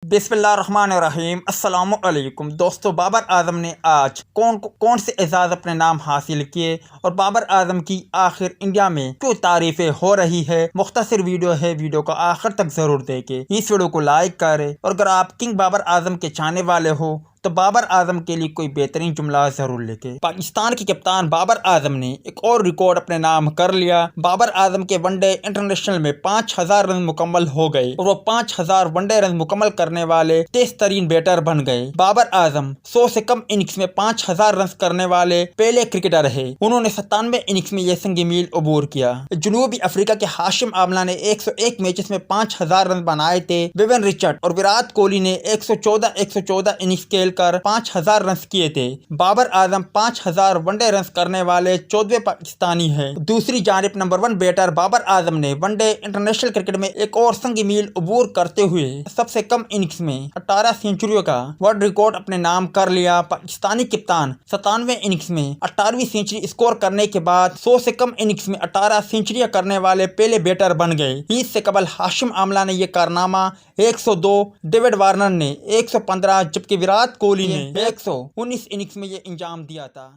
बिस्मिल्लाहिर्रहमानिर्रहीम। अस्सलाम वालेकुम दोस्तों, बाबर आजम ने आज कौन से एजाज़ अपने नाम हासिल किए और बाबर आजम की आखिर इंडिया में क्यों तारीफ़ें हो रही है। मुख्तसर वीडियो है, वीडियो को आखिर तक ज़रूर देखें। इस वीडियो को लाइक करें और अगर आप किंग बाबर आजम के चाहने वाले हो तो बाबर आजम के लिए कोई बेहतरीन जुमला जरूर लिखे। पाकिस्तान के कप्तान बाबर आजम ने एक और रिकॉर्ड अपने नाम कर लिया। बाबर आजम के वनडे इंटरनेशनल में 5000 रन मुकम्मल हो गए और वो 5000 वनडे रन मुकम्मल करने वाले तेज तरीन बैटर बन गए। बाबर आजम 100 से कम इनिंग्स में 5000 रन करने वाले पहले क्रिकेटर है। उन्होंने 97 इनिंग्स में यह संगी मील अबूर किया। जनूबी अफ्रीका के हाशिम आमला ने 101 मैचेस में 5000 रन बनाए थे। विवियन रिचर्ड और विराट कोहली ने 114 इनिंग्स खेल कर 5000 रन किए थे। बाबर आजम 5000 वनडे रन करने वाले 14वें पाकिस्तानी है। दूसरी जानिब नंबर 1 बैटर बाबर आजम ने वनडे इंटरनेशनल क्रिकेट में एक और संगी मील अबूर करते हुए सबसे कम इनिंग्स में 18 सेंचुरियों का वर्ल्ड रिकॉर्ड अपने नाम कर लिया। पाकिस्तानी कप्तान 97 इनिंग्स में 18वीं सेंचुरी स्कोर करने के बाद 100 से कम इनिंग्स में 18 सेंचुरियां करने वाले पहले बैटर बन गए। इससे कबल हाशिम आमला ने यह कारनामा 102, डेविड वार्नर ने 115 जबकि विराट कोहली ने 119 इनिंग्स में ये अंजाम दिया था।